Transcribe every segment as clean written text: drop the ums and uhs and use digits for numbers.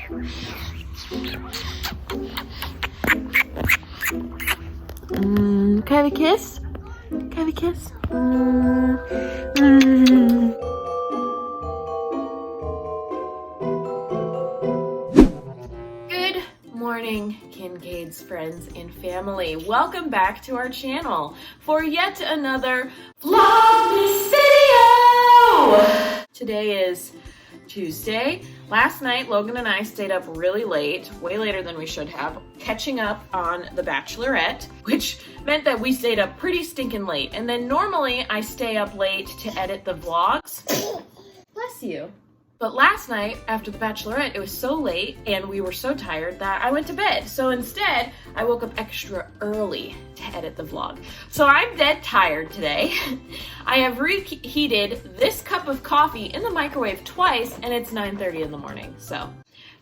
Can I have a kiss? Can I have a kiss? Good morning, Kincaids friends and family. Welcome back to our channel for yet another Vlogmas video! Today is Tuesday. Last night, Logan and I stayed up really late, way later than we should have, catching up on The Bachelorette, which meant that we stayed up pretty stinking late. And then normally I stay up late to edit the vlogs. Bless you. But last night, after The Bachelorette, it was so late and we were so tired that I went to bed. So instead, I woke up extra early to edit the vlog. So I'm dead tired today. I have reheated this cup of coffee in the microwave twice and it's 9:30 in the morning. So,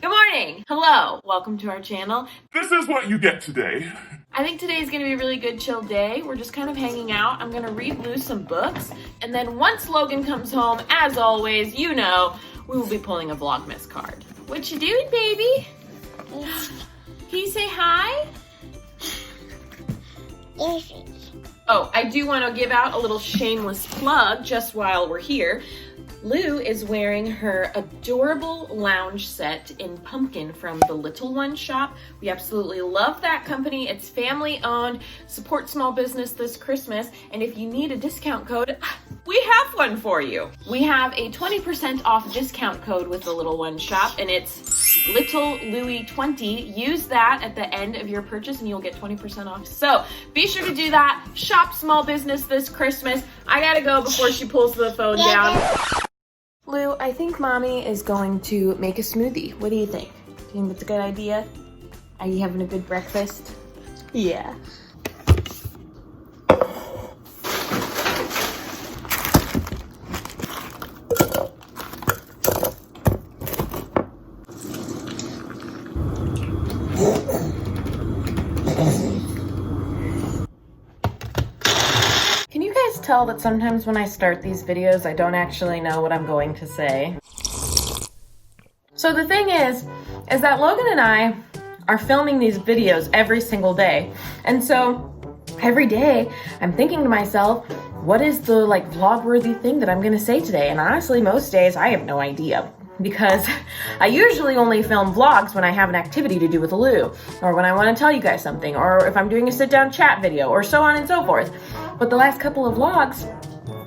good morning. Hello. Welcome to our channel. This is what you get today. I think today is going to be a really good chill day. We're just kind of hanging out. I'm going to read Lou some books. And then once Logan comes home, as always, you know, we will be pulling a Vlogmas card. What you doing, baby? Can you say hi? Oh, I do want to give out a little shameless plug just while we're here. Lou is wearing her adorable lounge set in pumpkin from the Little One shop. We absolutely love that company. It's family owned, support small business this Christmas, and if you need a discount code, we have one for you. We have a 20% off discount code with the Little One shop, and it's Little Louie 20. Use that at the end of your purchase and you'll get 20% off. So be sure to do that. Shop small business this Christmas. I gotta go before she pulls the phone down. Lou, I think Mommy is going to make a smoothie. What do you think? Do you think that's a good idea? Are you having a good breakfast? Yeah. Can you guys tell that sometimes when I start these videos, I don't actually know what I'm going to say? So the thing is that Logan and I are filming these videos every single day. And so every day I'm thinking to myself, what is the like vlog-worthy thing that I'm gonna say today? And honestly, most days I have no idea, because I usually only film vlogs when I have an activity to do with Lou, or when I want to tell you guys something, or if I'm doing a sit-down chat video, or so on and so forth. But the last couple of vlogs,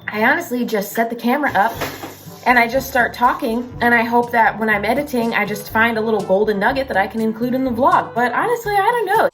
I honestly just set the camera up and I just start talking, and I hope that when I'm editing, I just find a little golden nugget that I can include in the vlog. But honestly, I don't know.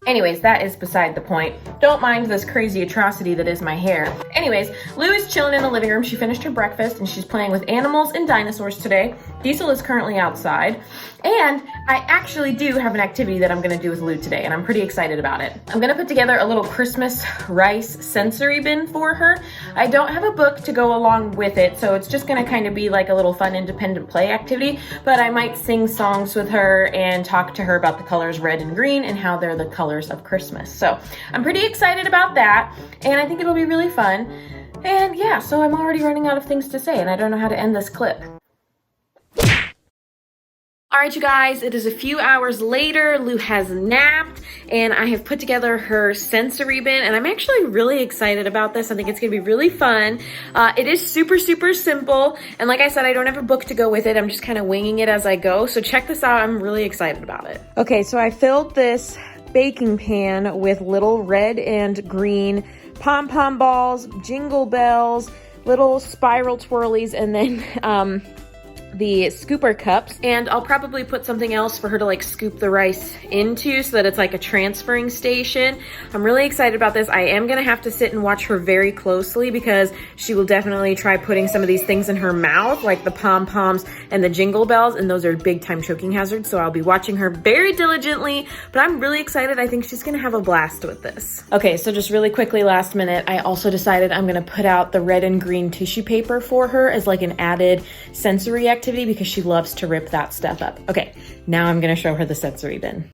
Anyways, that is beside the point. Don't mind this crazy atrocity that is my hair. Anyways, Lou is chilling in the living room. She finished her breakfast and she's playing with animals and dinosaurs today. Diesel is currently outside. And I actually do have an activity that I'm gonna do with Lou today, and I'm pretty excited about it. I'm gonna put together a little Christmas rice sensory bin for her. I don't have a book to go along with it, so it's just gonna kind of be like a little fun independent play activity, but I might sing songs with her and talk to her about the colors red and green and how they're the colors of Christmas. So I'm pretty excited about that, and I think it'll be really fun. And yeah, so I'm already running out of things to say, and I don't know how to end this clip. All right, you guys, it is a few hours later. Lou has napped, and I have put together her sensory bin, and I'm actually really excited about this. I think it's gonna be really fun. It is super, super simple, and like I said, I don't have a book to go with it. I'm just kind of winging it as I go, so check this out. I'm really excited about it. Okay, so I filled this baking pan with little red and green pom-pom balls, jingle bells, little spiral twirlies, and then the scooper cups, and I'll probably put something else for her to like scoop the rice into so that it's like a transferring station. I'm really excited about this. I am gonna have to sit and watch her very closely because she will definitely try putting some of these things in her mouth, like the pom-poms and the jingle bells, and those are big time choking hazards, so I'll be watching her very diligently, but I'm really excited. I think she's gonna have a blast with this. Okay, so just really quickly, last minute, I also decided I'm gonna put out the red and green tissue paper for her as like an added sensory activity because she loves to rip that stuff up. Okay, now I'm gonna show her the sensory bin.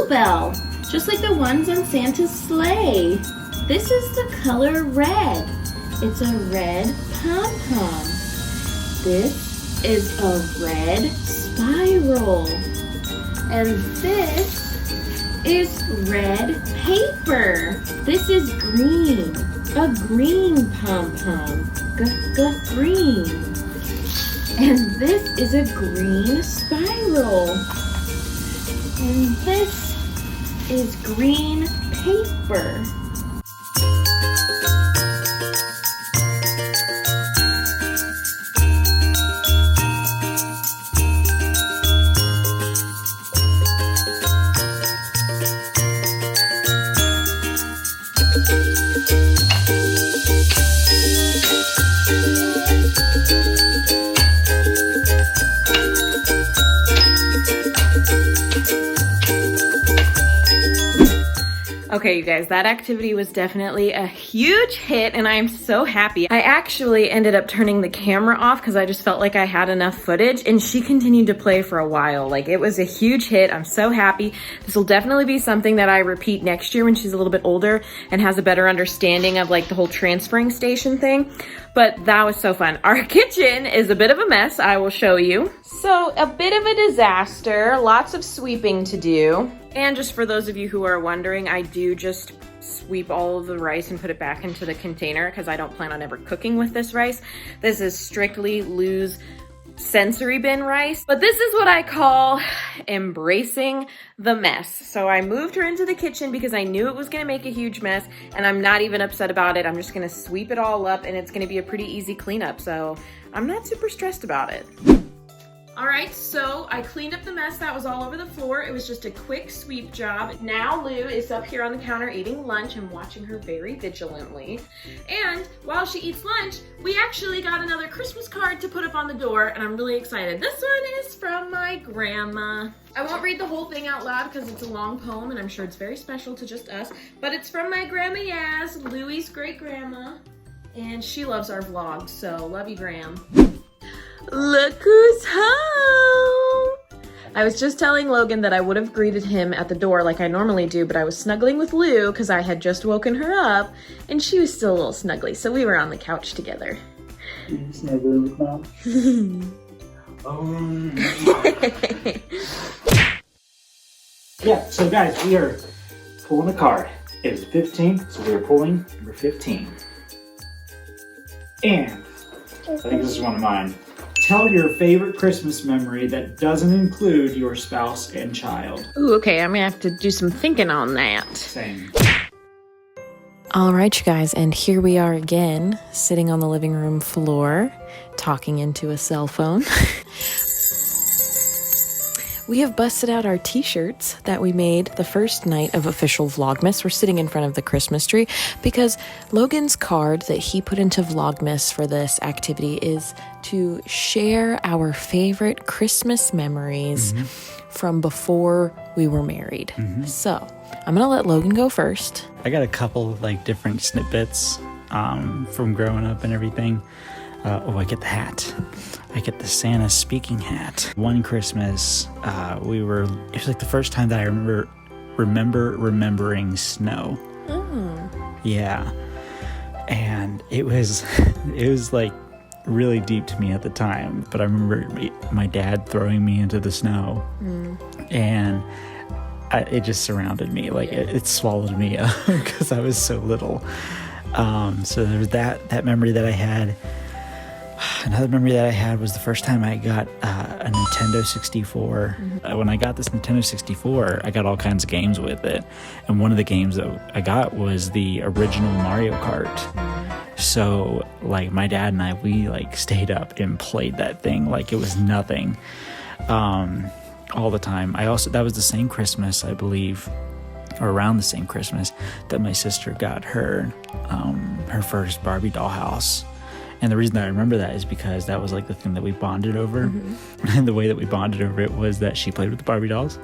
bell, just like the ones on Santa's sleigh. This is the color red. It's a red pom-pom. This is a red spiral. And this is red paper. This is green. A green pom-pom. Green. And this is a green spiral. And this is green paper. Okay, you guys, that activity was definitely a huge hit, and I'm so happy. I actually ended up turning the camera off because I just felt like I had enough footage, and she continued to play for a while. Like, it was a huge hit. I'm so happy. This will definitely be something that I repeat next year when she's a little bit older and has a better understanding of like the whole transferring station thing. But that was so fun. Our kitchen is a bit of a mess. I will show you. So a bit of a disaster, lots of sweeping to do. And just for those of you who are wondering, I do just sweep all of the rice and put it back into the container because I don't plan on ever cooking with this rice. This is strictly Lou's sensory bin rice, but this is what I call embracing the mess. So I moved her into the kitchen because I knew it was gonna make a huge mess, and I'm not even upset about it. I'm just gonna sweep it all up, and it's gonna be a pretty easy cleanup. So I'm not super stressed about it. All right, so I cleaned up the mess that was all over the floor. It was just a quick sweep job. Now Lou is up here on the counter eating lunch. I'm watching her very vigilantly. And while she eats lunch, we actually got another Christmas card to put up on the door, and I'm really excited. This one is from my grandma. I won't read the whole thing out loud because it's a long poem, and I'm sure it's very special to just us, but it's from my grandma Yaz, Louie's great grandma, and she loves our vlogs, so love you, Gram. Look who's home! I was just telling Logan that I would have greeted him at the door like I normally do, but I was snuggling with Lou because I had just woken her up, and she was still a little snuggly, so we were on the couch together. You snuggling with Mom? Yeah, so guys, we are pulling a card. It is 15, so we are pulling number 15. And I think this is one of mine. Tell your favorite Christmas memory that doesn't include your spouse and child. Ooh, okay, I'm gonna have to do some thinking on that. Same. All right, you guys, and here we are again, sitting on the living room floor, talking into a cell phone. We have busted out our t-shirts that we made the first night of official Vlogmas. We're sitting in front of the Christmas tree because Logan's card that he put into Vlogmas for this activity is to share our favorite Christmas memories from before we were married. So I'm gonna let Logan go first. I got a couple like different snippets from growing up and everything. I get the hat. I get the Santa speaking hat. One Christmas, it was like the first time that I remembering snow. Oh. Yeah. And it was like really deep to me at the time, but I remember my dad throwing me into the snow and it just surrounded me. Like it swallowed me up because I was so little. So there was that memory that I had. Another memory that I had was the first time I got a Nintendo 64. When I got this Nintendo 64, I got all kinds of games with it. And one of the games that I got was the original Mario Kart. So, like, my dad and I, we, like, stayed up and played that thing like it was nothing all the time. That was the same Christmas, I believe, or around the same Christmas, that my sister got her first Barbie doll house. And the reason that I remember that is because that was like the thing that we bonded over. And the way that we bonded over it was that she played with the Barbie dolls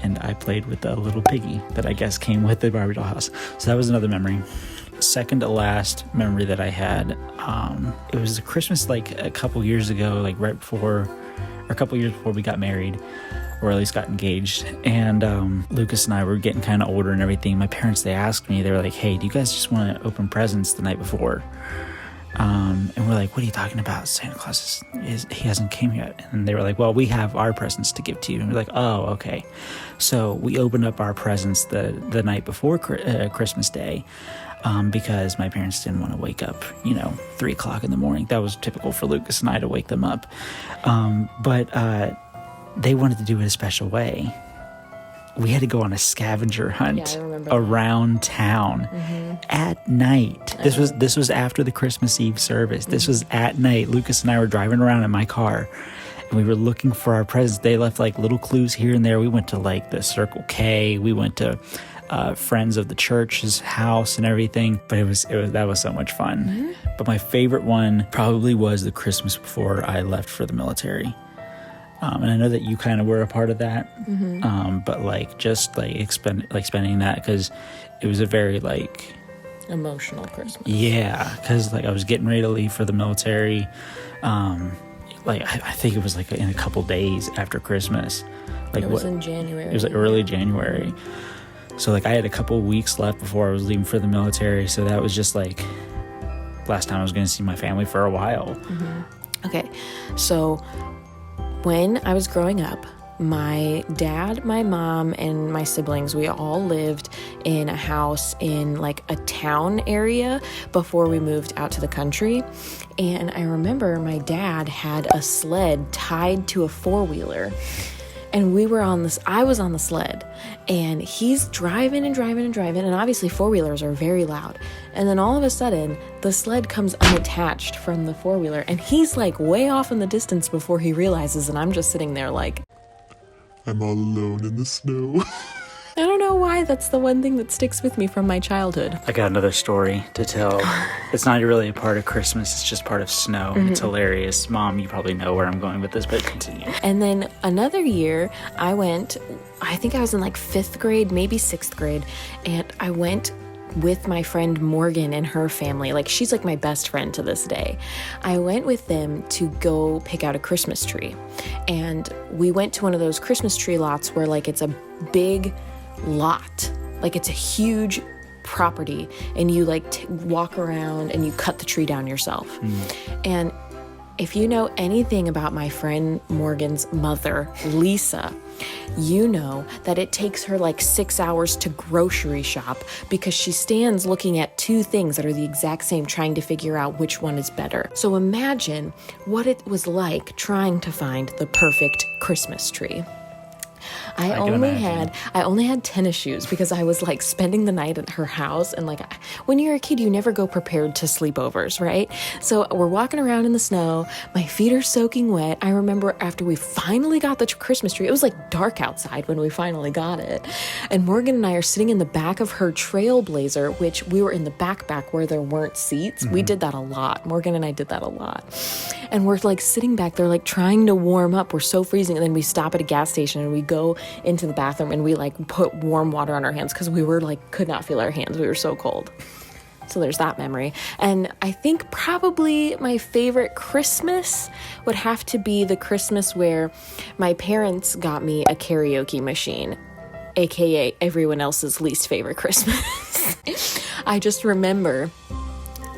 and I played with the little piggy that I guess came with the Barbie doll house. So that was another memory. Second to last memory that I had, it was a Christmas like a couple years ago, like right before or a couple years before we got married, or at least got engaged. And Lucas and I were getting kind of older and everything. My parents, they asked me, they were like, hey, do you guys just want to open presents the night before? And we're like, what are you talking about? Santa Claus he hasn't came yet. And they were like, well, we have our presents to give to you. And we're like, oh, okay. So we opened up our presents the night before Christmas Day, because my parents didn't want to wake up, 3 o'clock in the morning. That was typical for Lucas and I to wake them up. But they wanted to do it a special way. We had to go on a scavenger hunt around town at night. This was after the Christmas Eve service. This was at night. Lucas and I were driving around in my car, and we were looking for our presents. They left like little clues here and there. We went to like the Circle K. We went to friends of the church's house and everything. But that was so much fun. But my favorite one probably was the Christmas before I left for the military. And I know that you kind of were a part of that, but spending that, because it was a very emotional Christmas. Yeah, because I was getting ready to leave for the military. I think it was in a couple days after Christmas. It was in January. It was early January. So I had a couple weeks left before I was leaving for the military. So that was just last time I was going to see my family for a while. Okay, so when I was growing up, my dad, my mom, and my siblings, we all lived in a house in a town area before we moved out to the country. And I remember my dad had a sled tied to a four-wheeler. And I was on the sled, and he's driving, and obviously four-wheelers are very loud. And then all of a sudden, the sled comes unattached from the four-wheeler, and he's way off in the distance before he realizes, and I'm just sitting there I'm all alone in the snow. I don't know why that's the one thing that sticks with me from my childhood. I got another story to tell. It's not really a part of Christmas, it's just part of snow. It's hilarious. Mom, you probably know where I'm going with this, but continue. And then another year, I think I was in 5th grade, maybe 6th grade, and I went with my friend Morgan and her family. She's my best friend to this day. I went with them to go pick out a Christmas tree. And we went to one of those Christmas tree lots where it's a big lot. It's a huge property, and you walk around and you cut the tree down yourself. And if you know anything about my friend Morgan's mother, Lisa, you know that it takes her 6 hours to grocery shop because she stands looking at two things that are the exact same, trying to figure out which one is better. So imagine what it was like trying to find the perfect Christmas tree. I only had tennis shoes because I was spending the night at her house, and when you're a kid you never go prepared to sleepovers, right? So we're walking around in the snow, my feet are soaking wet. I remember after we finally got the Christmas tree, it was dark outside when we finally got it, and Morgan and I are sitting in the back of her Trailblazer, which we were in the back where there weren't seats. We did that a lot. Morgan and I did that a lot, and we're sitting back there trying to warm up. We're so freezing, and then we stop at a gas station and we go into the bathroom and we put warm water on our hands because we were could not feel our hands. We were so cold. So there's that memory. And I think probably my favorite Christmas would have to be the Christmas where my parents got me a karaoke machine, aka everyone else's least favorite Christmas. I just remember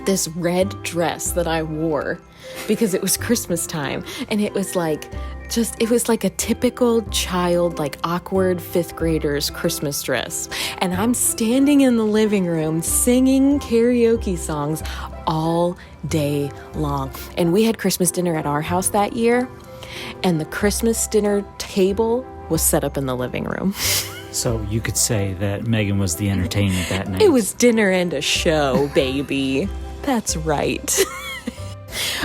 this red dress that I wore because it was Christmas time, and it was it was a typical child, awkward 5th grader's Christmas dress. And I'm standing in the living room singing karaoke songs all day long. And we had Christmas dinner at our house that year, and the Christmas dinner table was set up in the living room. So you could say that Megan was the entertainment that night. It was dinner and a show, baby. That's right.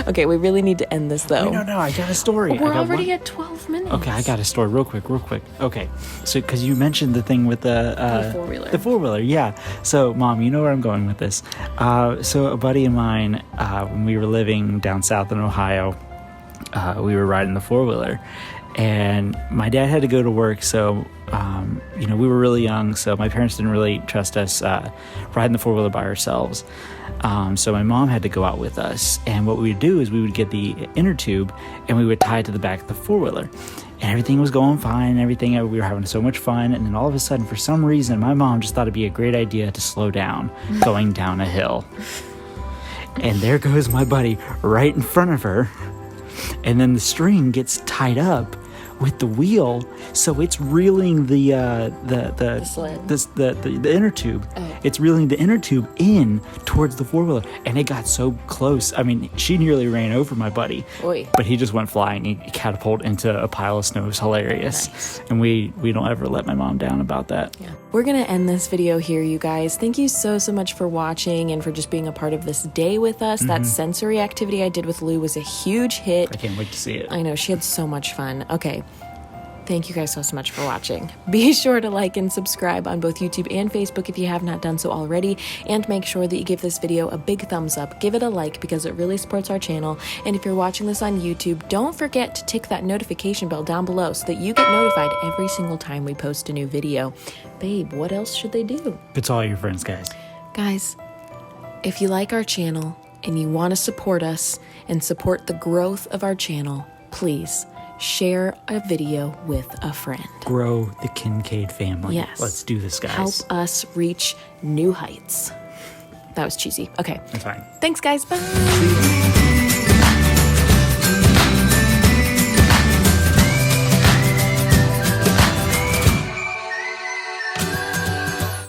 Okay, we really need to end this, though. Wait, no, I got a story. We're already at 12 minutes. Okay, I got a story real quick. Okay, so because you mentioned the thing with the four-wheeler. The four-wheeler, yeah. So, Mom, you know where I'm going with this. So a buddy of mine, when we were living down south in Ohio, we were riding the four-wheeler, And my dad had to go to work, so we were really young, so my parents didn't really trust us riding the four-wheeler by ourselves. So my mom had to go out with us, and what we would do is we would get the inner tube and we would tie it to the back of the four-wheeler, and everything was going fine, we were having so much fun. And then all of a sudden, for some reason, my mom just thought it'd be a great idea to slow down going down a hill, and there goes my buddy right in front of her, and then the string gets tied up with the wheel, so it's reeling the inner tube. Oh. It's reeling the inner tube in towards the four-wheeler, and it got so close. I mean, she nearly ran over my buddy. Oy. But he just went flying. He catapulted into a pile of snow. It was hilarious. Nice. And we don't ever let my mom down about that. Yeah. We're gonna end this video here, you guys. Thank you so much for watching and for just being a part of this day with us. That sensory activity I did with Lou was a huge hit. I can't wait to see it. I know, she had so much fun. Okay. Thank you guys so much for watching. Be sure to like and subscribe on both YouTube and Facebook if you have not done so already, and make sure that you give this video a big thumbs up. Give it a like because it really supports our channel. And if you're watching this on YouTube, don't forget to tick that notification bell down below so that you get notified every single time we post a new video. Babe, what else should they do? It's all your friends, guys. Guys, if you like our channel and you want to support us and support the growth of our channel, please share a video with a friend. Grow the Kincaid family. Yes. Let's do this, guys. Help us reach new heights. That was cheesy. Okay. That's fine. Thanks, guys. Bye.